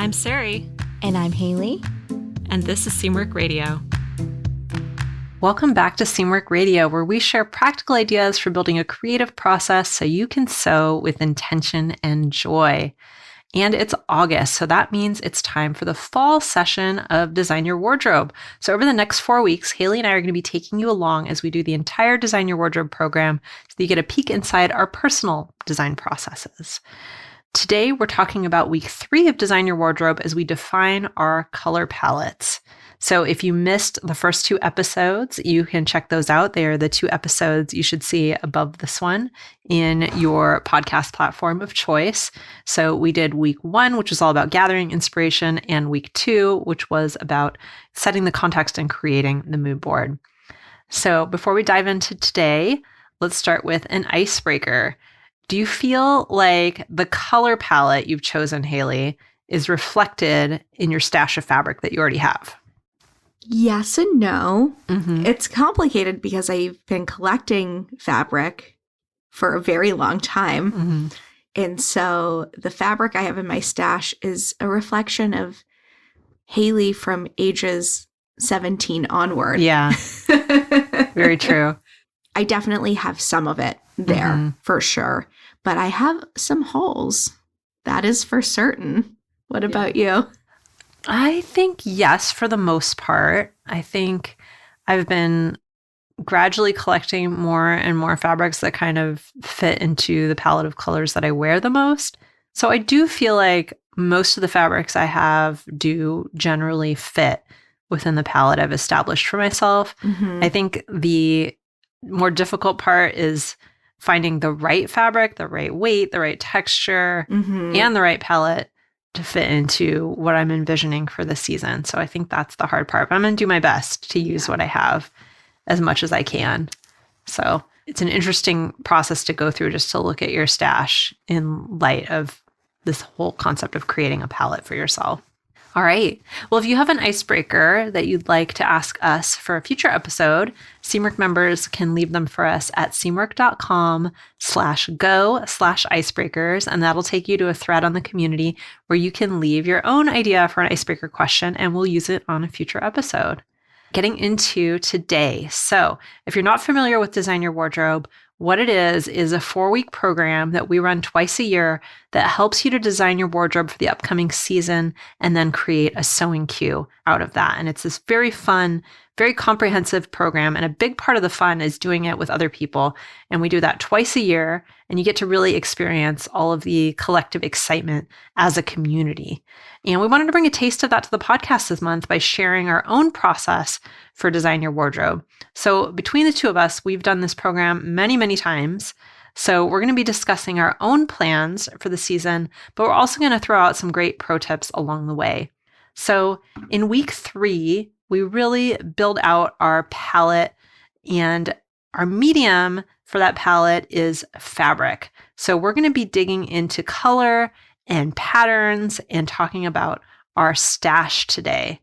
I'm Sarai. And I'm Haley. And this is Seamwork Radio. Welcome back to Seamwork Radio, where we share practical ideas for building a creative process so you can sew with intention and joy. And it's August, so that means it's time for the fall session of Design Your Wardrobe. So over the next 4 weeks, Haley and I are going to be taking you along as we do the entire Design Your Wardrobe program so that you get a peek inside our personal design processes. Today, we're talking about week 3 of Design Your Wardrobe as we define our color palettes. So if you missed the first 2 episodes, you can check those out. They are the 2 episodes you should see above this one in your podcast platform of choice. So we did week 1, which was all about gathering inspiration, and week 2, which was about setting the context and creating the mood board. So before we dive into today, let's start with an icebreaker. Do you feel like the color palette you've chosen, Haley, is reflected in your stash of fabric that you already have? Yes and no. It's complicated because I've been collecting fabric for a very long time. And so the fabric I have in my stash is a reflection of Haley from ages 17 onward. Yeah, very true. I definitely have some of it there for sure. But I have some holes. That is for certain. What about you? I think yes, for the most part. I think I've been gradually collecting more and more fabrics that kind of fit into the palette of colors that I wear the most. So I do feel like most of the fabrics I have do generally fit within the palette I've established for myself. I think the more difficult part is finding the right fabric, the right weight, the right texture, and the right palette to fit into what I'm envisioning for the season. So I think that's the hard part, but I'm going to do my best to use what I have as much as I can. So it's an interesting process to go through just to look at your stash in light of this whole concept of creating a palette for yourself. All right. Well, if you have an icebreaker that you'd like to ask us for a future episode, Seamwork members can leave them for us at seamwork.com/go/icebreakers, and that'll take you to a thread on the community where you can leave your own idea for an icebreaker question, and we'll use it on a future episode. Getting into today. So if you're not familiar with Design Your Wardrobe, what it is a 4-week program that we run twice a year that helps you to design your wardrobe for the upcoming season and then create a sewing queue out of that. And it's this very fun, very comprehensive program. And a big part of the fun is doing it with other people. And we do that twice a year. And you get to really experience all of the collective excitement as a community. And we wanted to bring a taste of that to the podcast this month by sharing our own process for Design Your Wardrobe. So between the two of us, we've done this program many, many times. So we're going to be discussing our own plans for the season, but we're also going to throw out some great pro tips along the way. So in week 3, we really build out our palette, and our medium for that palette is fabric. So we're going to be digging into color and patterns and talking about our stash today.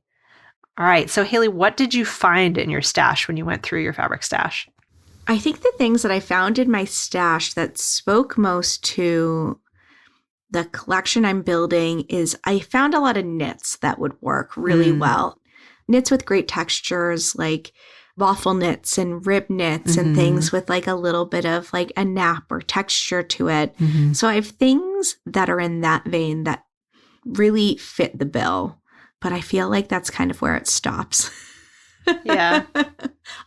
All right. So Haley, what did you find in your stash when you went through your fabric stash? I think the things that I found in my stash that spoke most to the collection I'm building is I found a lot of knits that would work really well. Knits with great textures like waffle knits and rib knits and things with like a little bit of like a nap or texture to it. So I have things that are in that vein that really fit the bill, but I feel like that's kind of where it stops. Yeah.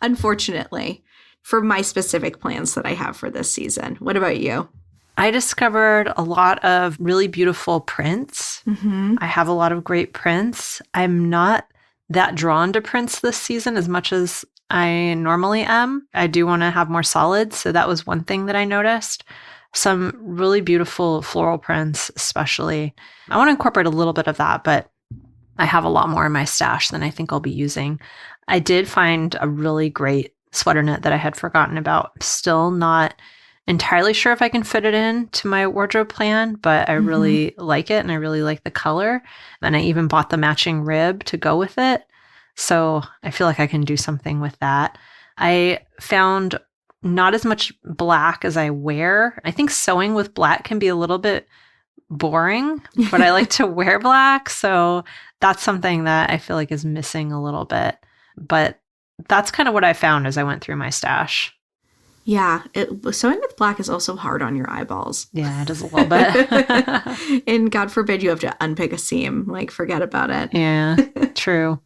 Unfortunately, for my specific plans that I have for this season. What about you? I discovered a lot of really beautiful prints. I have a lot of great prints. I'm not that drawn to prints this season as much as I normally am. I do want to have more solids, so that was one thing that I noticed. Some really beautiful floral prints, especially. I want to incorporate a little bit of that, but I have a lot more in my stash than I think I'll be using. I did find a really great sweater knit that I had forgotten about. Still not entirely sure if I can fit it in to my wardrobe plan, but I really like it and I really like the color. And I even bought the matching rib to go with it. So I feel like I can do something with that. I found not as much black as I wear. I think sewing with black can be a little bit boring, but I like to wear black. So that's something that I feel like is missing a little bit. But that's kind of what I found as I went through my stash. Yeah, sewing with black is also hard on your eyeballs. Yeah, it is a little bit. And God forbid you have to unpick a seam. Like, forget about it. Yeah, true.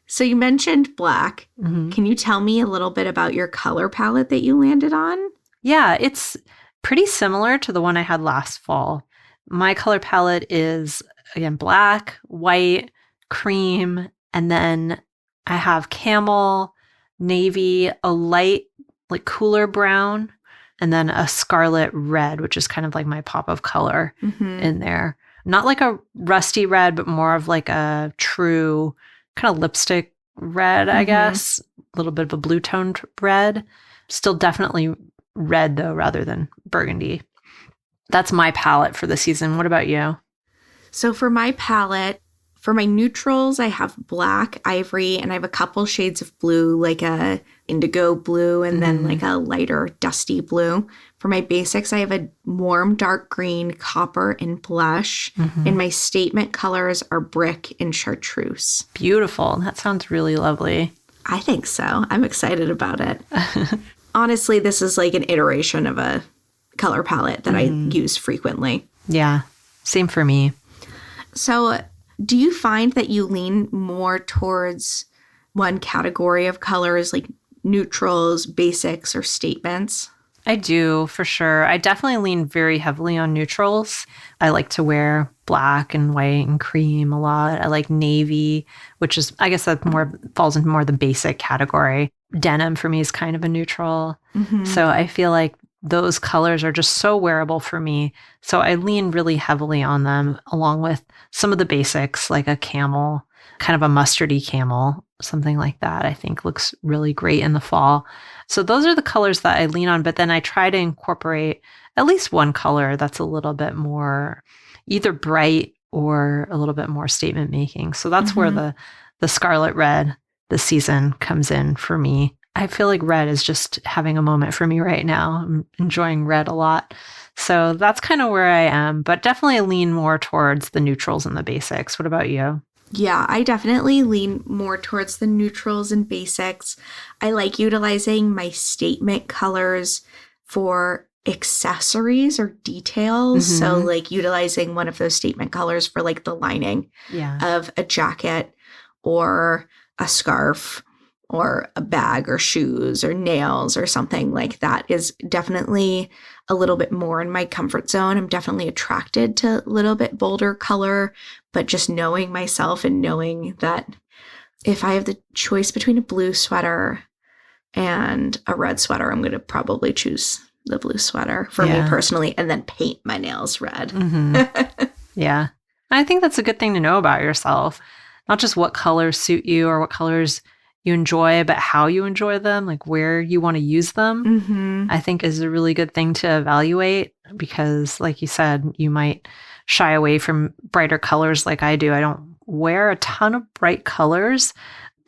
So you mentioned black. Mm-hmm. Can you tell me a little bit about your color palette that you landed on? Yeah, it's pretty similar to the one I had last fall. My color palette is, again, black, white, cream, and then I have camel, navy, a light, like cooler brown, and then a scarlet red, which is kind of like my pop of color in there. Not like a rusty red, but more of like a true kind of lipstick red, I guess. A little bit of a blue toned red. Still definitely red though, rather than burgundy. That's my palette for the season. What about you? So for my palette, for my neutrals, I have black, ivory, and I have a couple shades of blue, like a indigo blue and then like a lighter dusty blue. For my basics, I have a warm dark green, copper, and blush. And my statement colors are brick and chartreuse. Beautiful. That sounds really lovely. I think so. I'm excited about it. Honestly, this is like an iteration of a color palette that I use frequently. Yeah, same for me. So do you find that you lean more towards one category of colors, like neutrals, basics, or statements? I do, for sure. I definitely lean very heavily on neutrals. I like to wear black and white and cream a lot. I like navy, which is, I guess that more falls into more the basic category. Denim for me is kind of a neutral. So I feel like those colors are just so wearable for me. So I lean really heavily on them, along with some of the basics, like a camel, kind of a mustardy camel, something like that, I think looks really great in the fall. So those are the colors that I lean on, but then I try to incorporate at least one color that's a little bit more either bright or a little bit more statement making. So that's where the scarlet red this season comes in for me. I feel like red is just having a moment for me right now. I'm enjoying red a lot. So that's kind of where I am, but definitely lean more towards the neutrals and the basics. What about you? Yeah, I definitely lean more towards the neutrals and basics. I like utilizing my statement colors for accessories or details. So like utilizing one of those statement colors for like the lining of a jacket or a scarf or a bag or shoes or nails or something like that is definitely a little bit more in my comfort zone. I'm definitely attracted to a little bit bolder color, but just knowing myself and knowing that if I have the choice between a blue sweater and a red sweater, I'm going to probably choose the blue sweater for me personally, and then paint my nails red. Yeah. I think that's a good thing to know about yourself. Not just what colors suit you or what colors you enjoy, but how you enjoy them, like where you want to use them, I think is a really good thing to evaluate because, like you said, you might shy away from brighter colors like I do. I don't wear a ton of bright colors.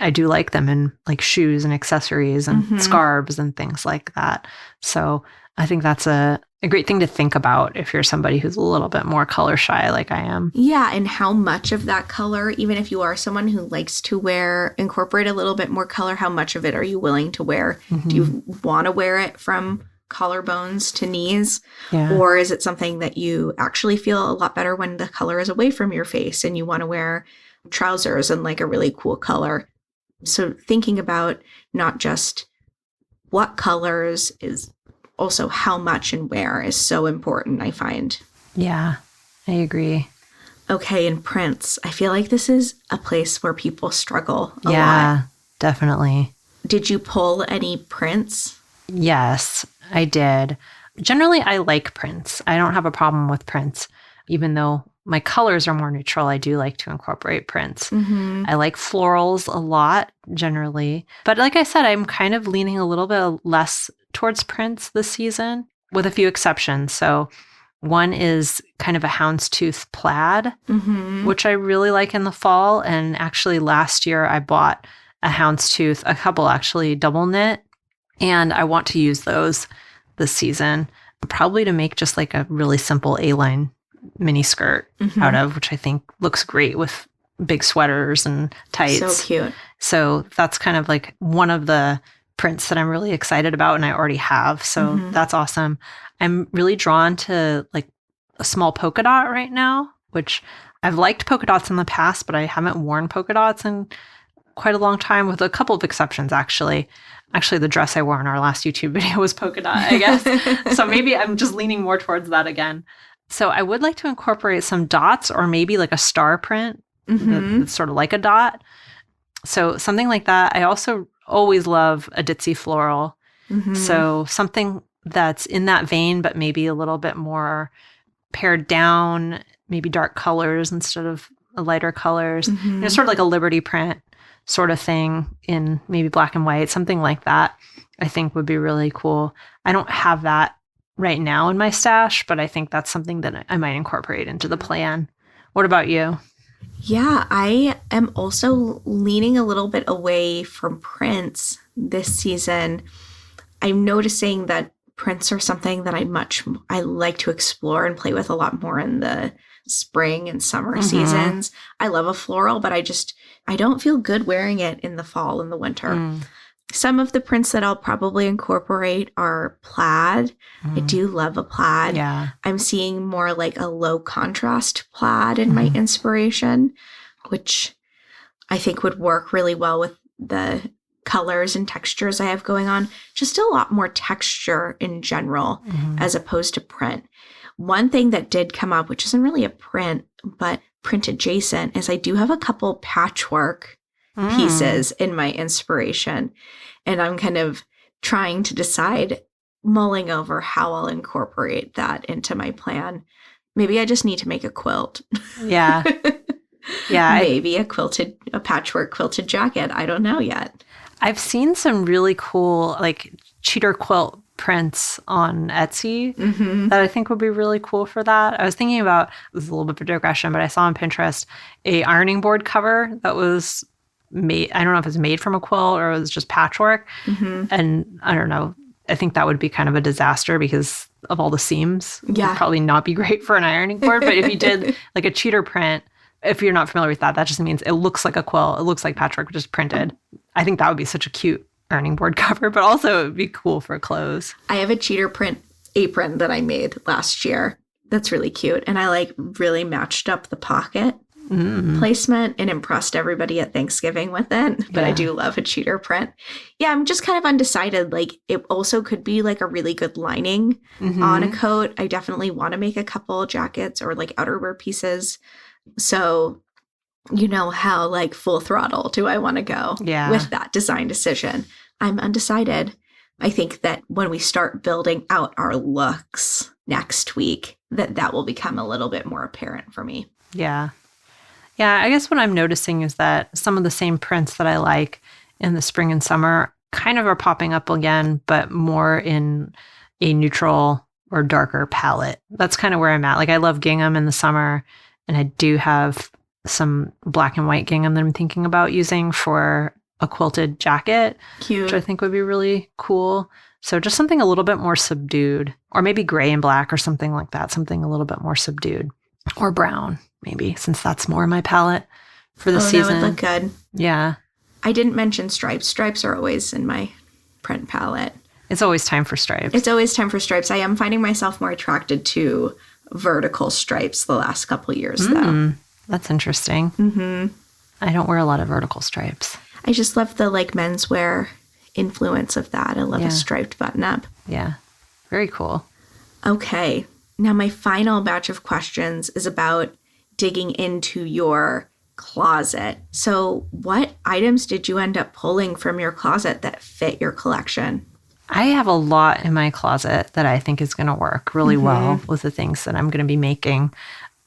I do like them in like shoes and accessories and scarves and things like that. So I think that's a great thing to think about if you're somebody who's a little bit more color shy like I am. Yeah, and how much of that color, even if you are someone who likes to incorporate a little bit more color, how much of it are you willing to wear? Do you want to wear it from collarbones to knees? Or is it something that you actually feel a lot better when the color is away from your face and you want to wear trousers in like a really cool color? So thinking about not just what colors is also how much and where is so important, I find. Yeah, I agree. Okay, and prints. I feel like this is a place where people struggle a lot. Yeah, definitely. Did you pull any prints? Yes, I did. Generally, I like prints. I don't have a problem with prints. Even though my colors are more neutral, I do like to incorporate prints. I like florals a lot, generally. But like I said, I'm kind of leaning a little bit less towards prints this season, with a few exceptions. So one is kind of a houndstooth plaid, which I really like in the fall. And actually last year I bought a houndstooth, a couple actually double knit, and I want to use those this season, probably to make just like a really simple A-line mini skirt out of, which I think looks great with big sweaters and tights. So cute. So that's kind of like one of the prints that I'm really excited about and I already have. So that's awesome. I'm really drawn to like a small polka dot right now, which I've liked polka dots in the past, but I haven't worn polka dots in quite a long time, with a couple of exceptions, actually. Actually, the dress I wore in our last YouTube video was polka dot, I guess. So maybe I'm just leaning more towards that again. So I would like to incorporate some dots or maybe like a star print that's sort of like a dot. So something like that. I also always love a ditzy floral. So something that's in that vein, but maybe a little bit more pared down, maybe dark colors instead of lighter colors. You know, sort of like a Liberty print sort of thing in maybe black and white, something like that, I think would be really cool. I don't have that right now in my stash, but I think that's something that I might incorporate into the plan. What about you? Yeah, I am also leaning a little bit away from prints this season. I'm noticing that prints are something that I like to explore and play with a lot more in the spring and summer seasons. I love a floral, but I don't feel good wearing it in the fall and the winter. Some of the prints that I'll probably incorporate are plaid. I do love a plaid. Yeah. I'm seeing more like a low contrast plaid in my inspiration, which I think would work really well with the colors and textures I have going on. Just a lot more texture in general as opposed to print. One thing that did come up, which isn't really a print, but print adjacent, is I do have a couple patchwork pieces in my inspiration. And I'm kind of trying to decide, mulling over how I'll incorporate that into my plan. Maybe I just need to make a quilt. Yeah. Yeah. Maybe a patchwork quilted jacket. I don't know yet. I've seen some really cool like cheater quilt prints on Etsy that I think would be really cool for that. I was thinking about, this is a little bit of a digression, but I saw on Pinterest a ironing board cover that was made, I don't know if it's made from a quilt or it was just patchwork. And I don't know, I think that would be kind of a disaster because of all the seams. It would probably not be great for an ironing board. But if you did like a cheater print, if you're not familiar with that, that just means it looks like a quilt. It looks like patchwork just printed. I think that would be such a cute ironing board cover, but also it would be cool for clothes. I have a cheater print apron that I made last year. That's really cute. And I like really matched up the pocket placement and impressed everybody at Thanksgiving with it. But I do love a cheater print. Yeah, I'm just kind of undecided. Like it also could be like a really good lining on a coat. I definitely want to make a couple jackets or like outerwear pieces. So you know how like full throttle do I want to go with that design decision? I'm undecided. I think that when we start building out our looks next week, that will become a little bit more apparent for me. Yeah. Yeah, I guess what I'm noticing is that some of the same prints that I like in the spring and summer kind of are popping up again, but more in a neutral or darker palette. That's kind of where I'm at. Like I love gingham in the summer, and I do have some black and white gingham that I'm thinking about using for a quilted jacket, which I think would be really cool. So just something a little bit more subdued, or maybe gray and black or something like that, something a little bit more subdued, or brown maybe, since that's more my palette for the season. That would look good. Yeah. I didn't mention stripes. Stripes are always in my print palette. It's always time for stripes. It's always time for stripes. I am finding myself more attracted to vertical stripes the last couple of years, though. That's interesting. I don't wear a lot of vertical stripes. I just love the like menswear influence of that. I love a striped button up. Yeah. Very cool. Okay. Now my final batch of questions is about digging into your closet. So what items did you end up pulling from your closet that fit your collection? I have a lot in my closet that I think is going to work really well with the things that I'm going to be making.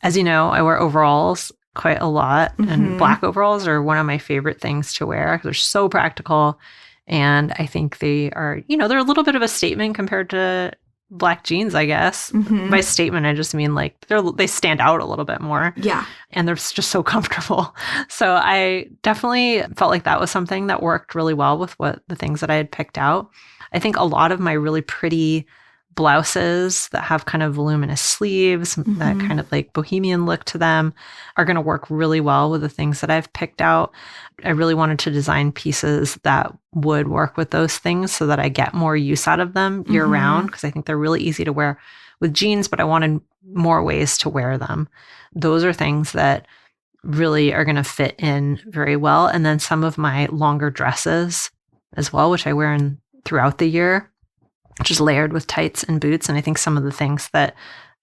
As you know, I wear overalls quite a lot, and black overalls are one of my favorite things to wear. They're so practical, and I think they are, they're a little bit of a statement compared to black jeans, I guess. By statement, I just mean like they stand out a little bit more. Yeah. And they're just so comfortable. So I definitely felt like that was something that worked really well with the things that I had picked out. I think a lot of my really pretty blouses that have kind of voluminous sleeves, that kind of like bohemian look to them, are going to work really well with the things that I've picked out. I really wanted to design pieces that would work with those things so that I get more use out of them year round, because I think they're really easy to wear with jeans, but I wanted more ways to wear them. Those are things that really are going to fit in very well. And then some of my longer dresses as well, which I wear throughout the year, just layered with tights and boots. And I think some of the things that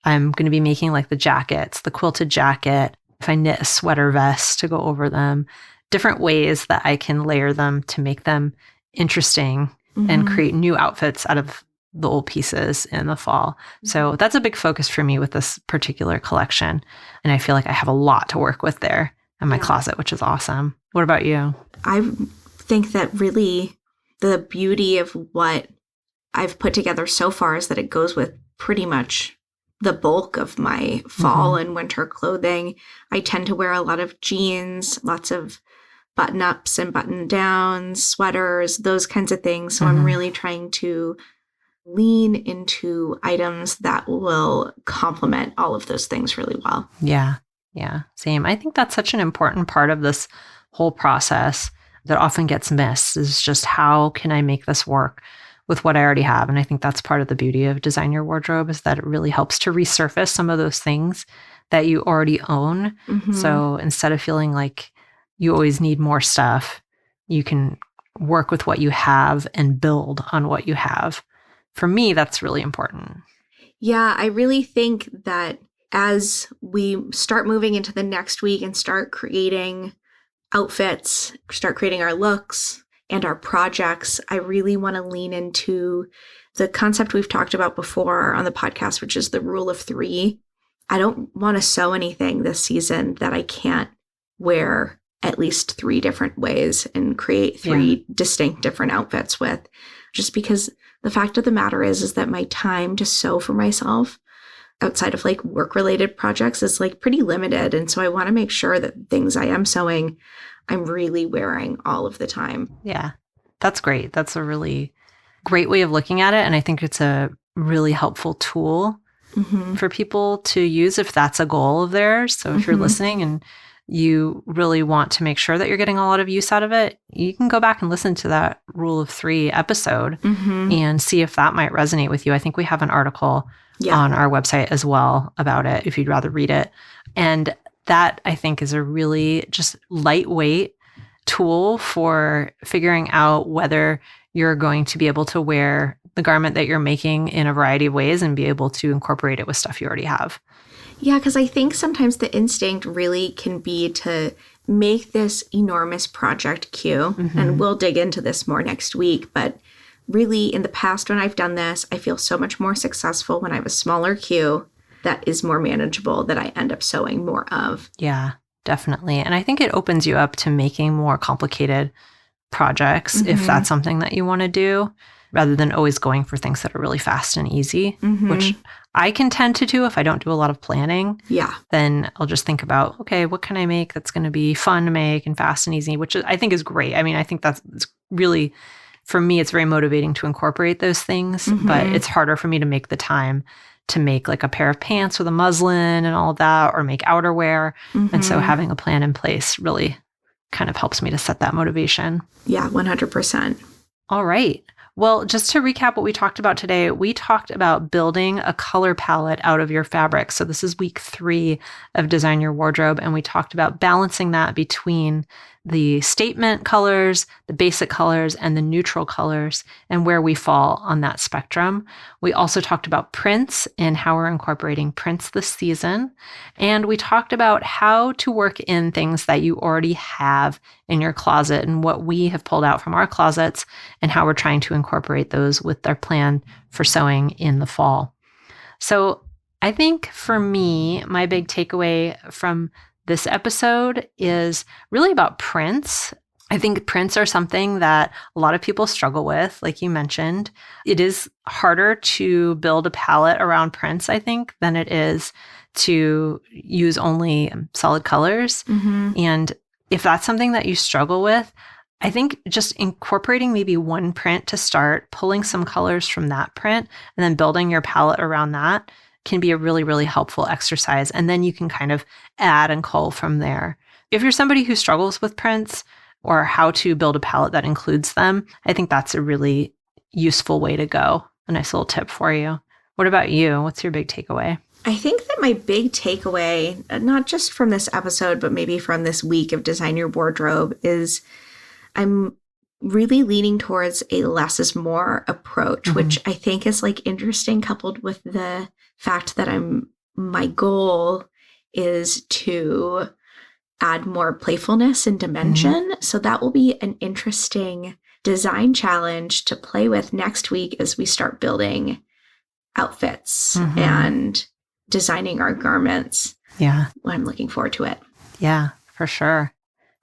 I'm going to be making, like the jackets, the quilted jacket, if I knit a sweater vest to go over them, different ways that I can layer them to make them interesting and create new outfits out of the old pieces in the fall. So that's a big focus for me with this particular collection. And I feel like I have a lot to work with there in my closet, which is awesome. What about you? I think that really the beauty of what I've put together so far is that it goes with pretty much the bulk of my fall and winter clothing. I tend to wear a lot of jeans, lots of button-ups and button-downs, sweaters, those kinds of things. So I'm really trying to lean into items that will complement all of those things really well. Yeah, same. I think that's such an important part of this whole process that often gets missed, is just how can I make this work with what I already have. And I think that's part of the beauty of Design Your Wardrobe, is that it really helps to resurface some of those things that you already own. So instead of feeling like you always need more stuff, you can work with what you have and build on what you have. For me, that's really important. Yeah, I really think that as we start moving into the next week and start creating outfits, start creating our looks and our projects, I really want to lean into the concept we've talked about before on the podcast, which is the rule of 3. I don't want to sew anything this season that I can't wear at least 3 different ways and create 3 distinct different outfits with, just because the fact of the matter is that my time to sew for myself outside of like work-related projects is like pretty limited. And so I want to make sure that things I am sewing, I'm really wearing all of the time. Yeah, that's great. That's a really great way of looking at it. And I think it's a really helpful tool for people to use if that's a goal of theirs. So if you're listening and you really want to make sure that you're getting a lot of use out of it, you can go back and listen to that Rule of 3 episode and see if that might resonate with you. I think we have an article on our website as well about it, if you'd rather read it. And that, I think, is a really just lightweight tool for figuring out whether you're going to be able to wear the garment that you're making in a variety of ways and be able to incorporate it with stuff you already have. Yeah, because I think sometimes the instinct really can be to make this enormous project queue, and we'll dig into this more next week, but really in the past when I've done this, I feel so much more successful when I have a smaller queue that is more manageable, that I end up sewing more of. Yeah, definitely. And I think it opens you up to making more complicated projects if that's something that you want to do, rather than always going for things that are really fast and easy, which I can tend to do if I don't do a lot of planning. Yeah. Then I'll just think about, okay, what can I make that's going to be fun to make and fast and easy, which I think is great. I mean, I think that's really, for me, it's very motivating to incorporate those things, but it's harder for me to make the time to make like a pair of pants with a muslin and all of that, or make outerwear. And so having a plan in place really kind of helps me to set that motivation. Yeah, 100%. All right. Well, just to recap what we talked about today, we talked about building a color palette out of your fabric. So this is week 3 of Design Your Wardrobe. And we talked about balancing that between the statement colors, the basic colors, and the neutral colors, and where we fall on that spectrum. We also talked about prints and how we're incorporating prints this season. And we talked about how to work in things that you already have in your closet and what we have pulled out from our closets and how we're trying to incorporate those with our plan for sewing in the fall. So I think for me, my big takeaway from this episode is really about prints. I think prints are something that a lot of people struggle with, like you mentioned. It is harder to build a palette around prints, I think, than it is to use only solid colors. And if that's something that you struggle with, I think just incorporating maybe one print to start, pulling some colors from that print, and then building your palette around that can be a really, really helpful exercise. And then you can kind of add and cull from there. If you're somebody who struggles with prints or how to build a palette that includes them, I think that's a really useful way to go. A nice little tip for you. What about you? What's your big takeaway? I think that my big takeaway, not just from this episode, but maybe from this week of Design Your Wardrobe, is I'm really leaning towards a less is more approach, which I think is like interesting, coupled with the fact that my goal is to add more playfulness and dimension. So that will be an interesting design challenge to play with next week as we start building outfits and designing our garments. Yeah. I'm looking forward to it. Yeah, for sure.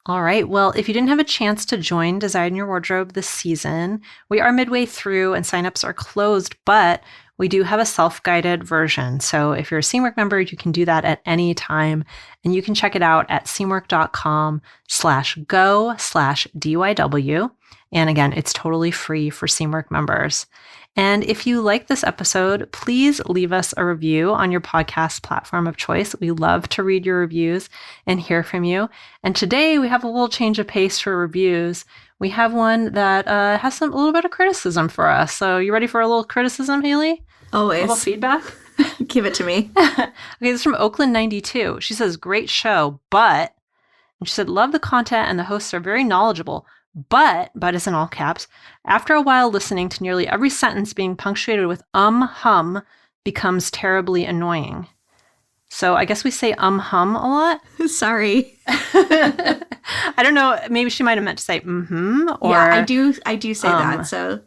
All right. Well, if you didn't have a chance to join Design Your Wardrobe this season, we are midway through and signups are closed, but we do have a self-guided version. So if you're a Seamwork member, you can do that at any time. And you can check it out at seamwork.com/go/DYW. And again, it's totally free for Seamwork members. And if you like this episode, please leave us a review on your podcast platform of choice. We love to read your reviews and hear from you. And today we have a little change of pace for reviews. We have one that has a little bit of criticism for us. So you ready for a little criticism, Haley? Always. A little feedback? Give it to me. Okay, this is from Oakland 92. She says, great show, but, and she said, love the content and the hosts are very knowledgeable. But is in all caps, after a while listening to nearly every sentence being punctuated with hum becomes terribly annoying. So I guess we say hum a lot. Sorry. I don't know. Maybe she might have meant to say or yeah, I do say that. So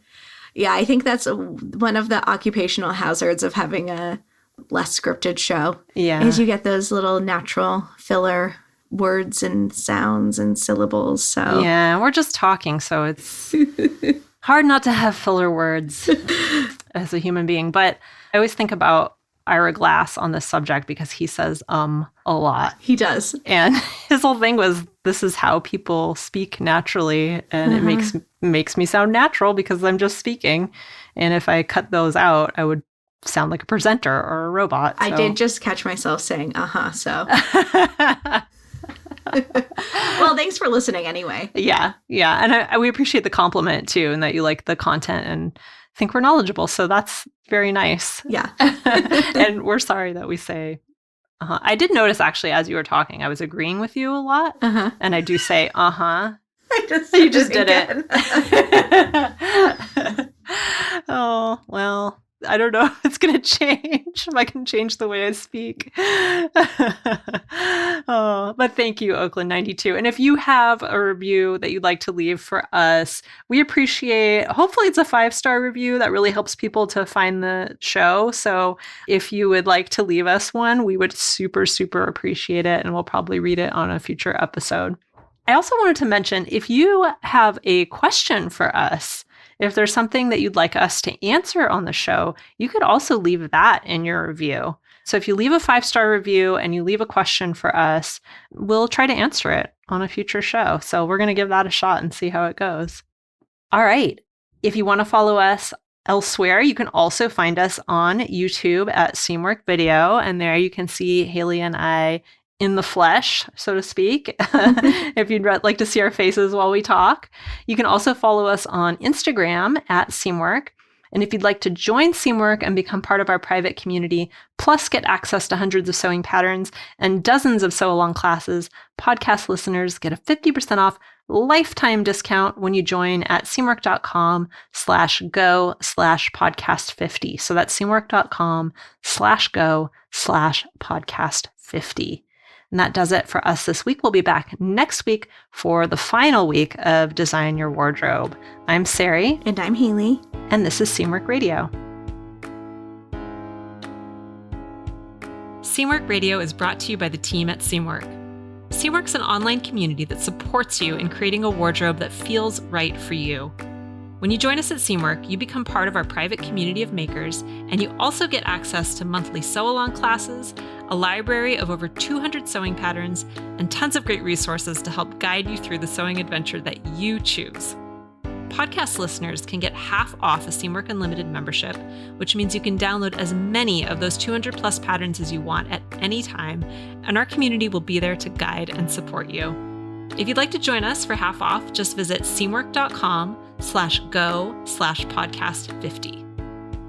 yeah, I think that's one of the occupational hazards of having a less scripted show. Yeah. Is you get those little natural filler words and sounds and syllables. So yeah, we're just talking, so it's hard not to have filler words as a human being. But I always think about Ira Glass on this subject because he says a lot. He does. And his whole thing was, this is how people speak naturally, and it makes me sound natural because I'm just speaking. And if I cut those out, I would sound like a presenter or a robot. I did just catch myself saying so well, thanks for listening anyway. Yeah. And we appreciate the compliment too, and that you like the content and think we're knowledgeable. So that's very nice. Yeah. And we're sorry that we say, I did notice actually, as you were talking, I was agreeing with you a lot. And I do say, You just did it. Oh, well. I don't know if it's going to change, if I can change the way I speak. But thank you, Oakland 92. And if you have a review that you'd like to leave for us, we appreciate, hopefully it's a 5-star review that really helps people to find the show. So if you would like to leave us one, we would super, super appreciate it. And we'll probably read it on a future episode. I also wanted to mention, if you have a question for us, if there's something that you'd like us to answer on the show, you could also leave that in your review. So if you leave a 5-star review and you leave a question for us, we'll try to answer it on a future show. So we're going to give that a shot and see how it goes. All right. If you want to follow us elsewhere, you can also find us on YouTube at Seamwork Video. And there you can see Haley and I in the flesh, so to speak, if you'd like to see our faces while we talk. You can also follow us on Instagram at Seamwork. And if you'd like to join Seamwork and become part of our private community, plus get access to hundreds of sewing patterns and dozens of sew-along classes, podcast listeners get a 50% off lifetime discount when you join at seamwork.com/go/podcast50. So that's seamwork.com/go/podcast50. And that does it for us this week. We'll be back next week for the final week of Design Your Wardrobe. I'm Sarai. And I'm Haley. And this is Seamwork Radio. Seamwork Radio is brought to you by the team at Seamwork. Seamwork's an online community that supports you in creating a wardrobe that feels right for you. When you join us at Seamwork, you become part of our private community of makers, and you also get access to monthly sew-along classes, a library of over 200 sewing patterns, and tons of great resources to help guide you through the sewing adventure that you choose. Podcast listeners can get half off a Seamwork Unlimited membership, which means you can download as many of those 200 plus patterns as you want at any time, and our community will be there to guide and support you. If you'd like to join us for half off, just visit seamwork.com/go/podcast50.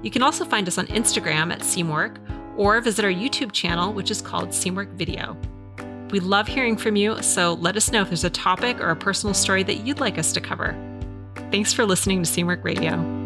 You can also find us on Instagram at Seamwork, or visit our YouTube channel, which is called Seamwork Video. We love hearing from you, so let us know if there's a topic or a personal story that you'd like us to cover. Thanks for listening to Seamwork Radio.